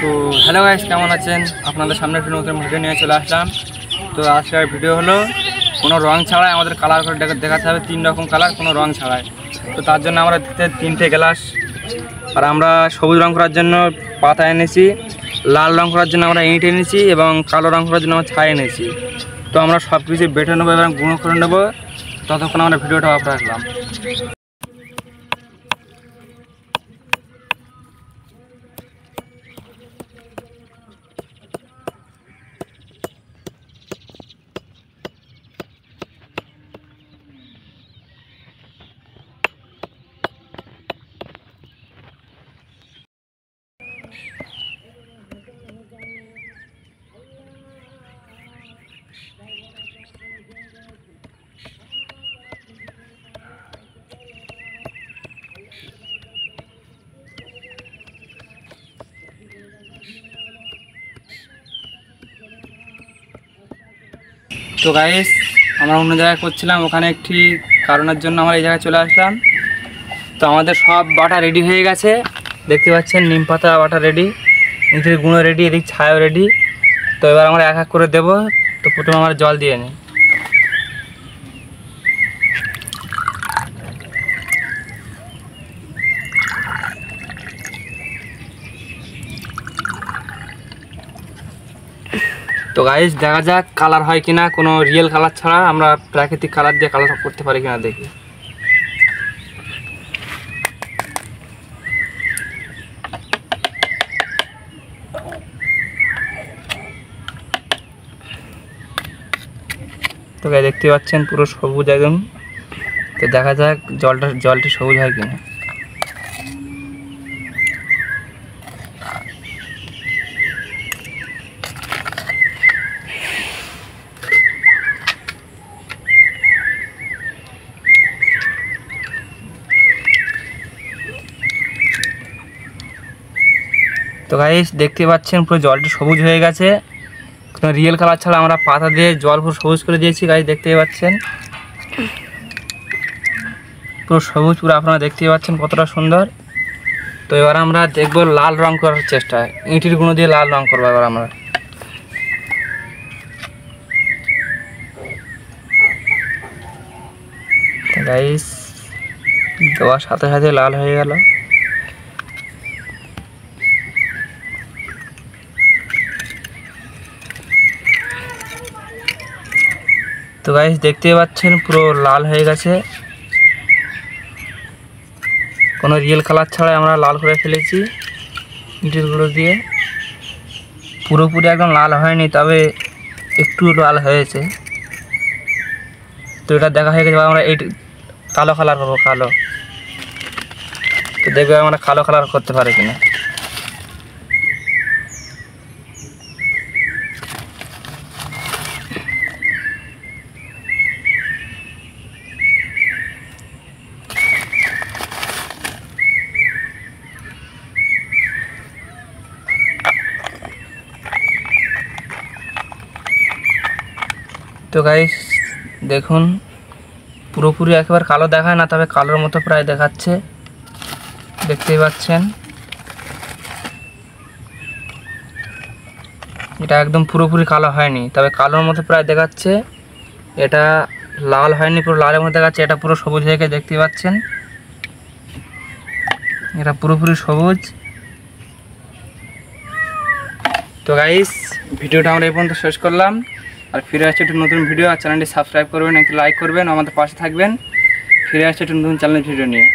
তো hello guys, কেমন আছেন? আপনাদের সামনে একটা নতুন ভিডিও নিয়ে চলে আসলাম। তো আজকের ভিডিও হলো কোনো রং ছাড়াই আমাদের কালার করে দেখাতে হবে 3 রকম কালার কোনো রং ছাড়াই। তো তার জন্য আমরা 3টে গ্লাস, আর আমরা সবুজ রং করার জন্য পাতা এনেছি, লাল রং করার জন্য আমরা ইঁট এনেছি এবং কালো রং করার জন্য আমরা ছাই এনেছি। তো আমরা সব কিছু বেটে নেবো এবং গুঁড়ো করে নেবো। ততক্ষণ আমরা ভিডিওটা অফ রাখলাম। তো গাইস, আমরা অন্য জায়গায় করছিলাম, ওখানে একটি কারণের জন্য আমরা এই জায়গায় চলে আসলাম। তো আমাদের সব বাটা রেডি হয়ে গেছে, দেখতে পাচ্ছেন নিম পাতা বাটা রেডি, এদিকে গুঁড়ো রেডি, এদিক ছায়াও রেডি। তো এবার আমরা এক এক করে দেবো। তো প্রথমে আমরা জল দিয়ে নিই। তো গাইস, দেখা যাক কালার হয় কিনা, কোনো রিয়েল কালার ছাড়া আমরা প্রাকৃতিক কালার দিয়ে কালার করতে পারি কিনা দেখি। তো গাইস দেখতে পাচ্ছেন পুরো সবুজ একদম। তো দেখা যাক জলটি সবুজ হয় কিনা। তো গাইস দেখতে পাচ্ছেন পুরো জলটি সবুজ হয়ে গেছে। কোনো রিয়েল কালার ছাড়া আমরা পাতা দিয়ে জল পুরো সবুজ করে দিয়েছি। গাইস দেখতেই পাচ্ছেন পুরো সবুজ, পুরো আপনারা দেখতেই পাচ্ছেন কতটা সুন্দর। তো এবার আমরা দেখবো লাল রং করার চেষ্টা, ইঁটের গুঁড়ো দিয়ে লাল রং করবো এবার আমরা। গাইস দেওয়ার সাথে সাথে লাল হয়ে গেল। তো গাইস দেখতেই পাচ্ছেন পুরো লাল হয়ে গেছে, কোনো রিয়েল কালার ছাড়াই আমরা লাল করে ফেলেছি ইঁটের গুঁড়ো দিয়ে। পুরোপুরি একদম লাল হয়নি, তবে একটু লাল হয়েছে। তো এটা দেখা হয়ে গেছে, আমরা এই কালো কালার করবো, কালো। তো দেখবে আমরা কালো কালার করতে পারি কিনা। তো গাইস দেখুন পুরোপুরি একেবারে কালো দেখায় না, তবে কালোর মতো প্রায় দেখাচ্ছে, দেখতেই পাচ্ছেন। এটা একদম পুরোপুরি কালো হয়নি, তবে কালোর মতো প্রায় দেখাচ্ছে। এটা লাল হয়নি, পুরো লালের মতো দেখাচ্ছে। এটা পুরো সবুজ হয়ে গেছে, দেখতেই পাচ্ছেন। এটা পুরোপুরি সবুজ। তো গাইস ভিডিওটা আমরা এই পর্যন্ত শেষ করলাম। আর ফিরে আসছে একটু নতুন ভিডিও, আর চ্যানেলটি সাবস্ক্রাইব করবেন, একটু লাইক করবেন, আমাদের পাশে থাকবেন। ফিরে আসছে একটু নতুন চ্যানেলের ভিডিও নিয়ে।